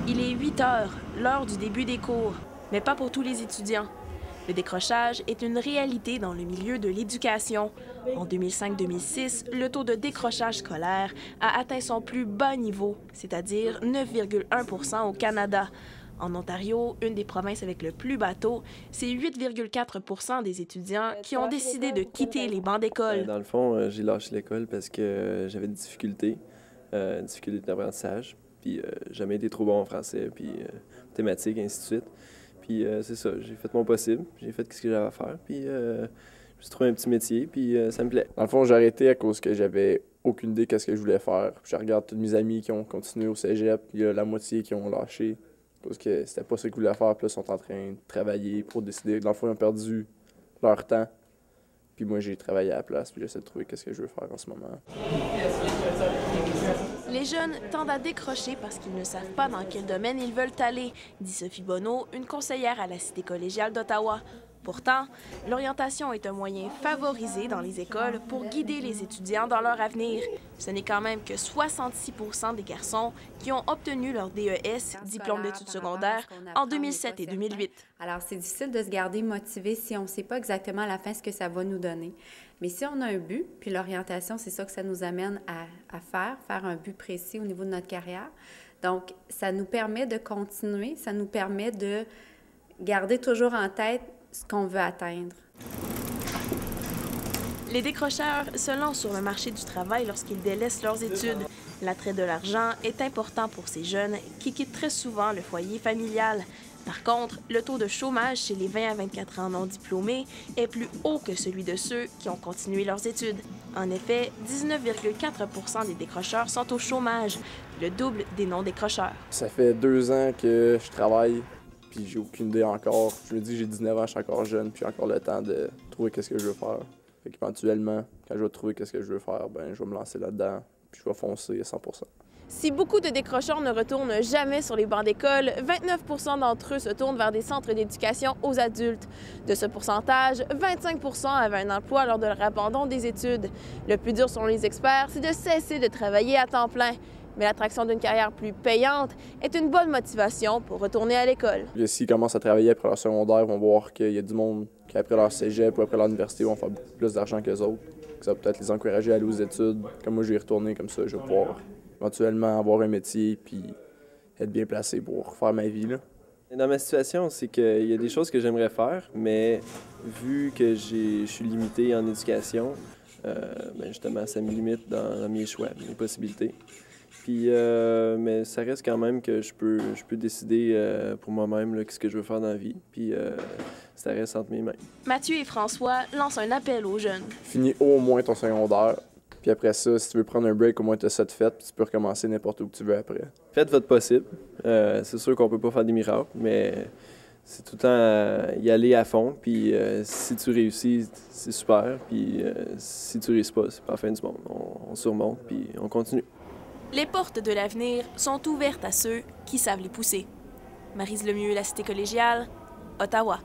Il est 8 heures, l'heure du début des cours, mais pas pour tous les étudiants. Le décrochage est une réalité dans le milieu de l'éducation. En 2005-2006, le taux de décrochage scolaire a atteint son plus bas niveau, c'est-à-dire 9,1 % au Canada. En Ontario, une des provinces avec le plus bas taux, c'est 8,4 % des étudiants qui ont décidé de quitter les bancs d'école. Dans le fond, j'ai lâché l'école parce que j'avais des difficultés d'apprentissage. Puis jamais été trop bon en français, puis mathématiques, ainsi de suite. Puis c'est ça, j'ai fait mon possible, j'ai fait ce que j'avais à faire, puis je me suis trouvé un petit métier, puis ça me plaît. Dans le fond, j'ai arrêté à cause que j'avais aucune idée de ce que je voulais faire. Puis je regarde tous mes amis qui ont continué au cégep, il y a la moitié qui ont lâché, parce que c'était pas ce qu'ils voulaient faire, puis là, ils sont en train de travailler pour décider. Dans le fond, ils ont perdu leur temps, puis moi, j'ai travaillé à la place, puis j'essaie de trouver ce que je veux faire en ce moment. Les jeunes tendent à décrocher parce qu'ils ne savent pas dans quel domaine ils veulent aller, dit Sophie Bonneau, une conseillère à la Cité collégiale d'Ottawa. Pourtant, l'orientation est un moyen favorisé dans les écoles pour guider les étudiants dans leur avenir. Ce n'est quand même que 66 % des garçons qui ont obtenu leur DES, diplôme d'études secondaires, en 2007 et 2008. Alors, c'est difficile de se garder motivé si on ne sait pas exactement à la fin ce que ça va nous donner. Mais si on a un but, puis l'orientation, c'est ça que ça nous amène à faire un but précis au niveau de notre carrière. Donc, ça nous permet de continuer, ça nous permet de garder toujours en tête ce qu'on veut atteindre. Les décrocheurs se lancent sur le marché du travail lorsqu'ils délaissent leurs études. L'attrait de l'argent est important pour ces jeunes qui quittent très souvent le foyer familial. Par contre, le taux de chômage chez les 20 à 24 ans non diplômés est plus haut que celui de ceux qui ont continué leurs études. En effet, 19,4 % des décrocheurs sont au chômage, le double des non-décrocheurs. Ça fait 2 ans que je travaille, puis j'ai aucune idée encore. Je me dis que j'ai 19 ans, je suis encore jeune, puis j'ai encore le temps de trouver ce que je veux faire. Fait qu'éventuellement, quand je vais trouver ce que je veux faire, ben je vais me lancer là-dedans, puis je vais foncer à 100 %. Si beaucoup de décrocheurs ne retournent jamais sur les bancs d'école, 29 % d'entre eux se tournent vers des centres d'éducation aux adultes. De ce pourcentage, 25 % avaient un emploi lors de leur abandon des études. Le plus dur, selon les experts, c'est de cesser de travailler à temps plein. Mais l'attraction d'une carrière plus payante est une bonne motivation pour retourner à l'école. S'ils commencent à travailler après leur secondaire, ils vont voir qu'il y a du monde qui, après leur cégep ou après leur université, vont faire beaucoup plus d'argent qu'eux autres. Ça va peut-être les encourager à aller aux études. Comme moi, je vais y retourner comme ça, je vais pouvoir éventuellement avoir un métier puis être bien placé pour faire ma vie, là. Dans ma situation, c'est qu'il y a des choses que j'aimerais faire, mais vu que je suis limité en éducation, justement, ça me limite dans mes choix, mes possibilités. Puis, mais ça reste quand même que je peux décider pour moi-même ce que je veux faire dans la vie. Puis, ça reste entre mes mains. Mathieu et François lancent un appel aux jeunes. Finis au moins ton secondaire. Puis après ça, si tu veux prendre un break, au moins tu as ça de fait, puis tu peux recommencer n'importe où que tu veux après. Faites votre possible. C'est sûr qu'on peut pas faire des miracles, mais c'est tout le temps y aller à fond. Puis si tu réussis, c'est super. Puis si tu réussis pas, c'est pas la fin du monde. On surmonte, puis on continue. Les portes de l'avenir sont ouvertes à ceux qui savent les pousser. Maryse Lemieux, la Cité collégiale, Ottawa.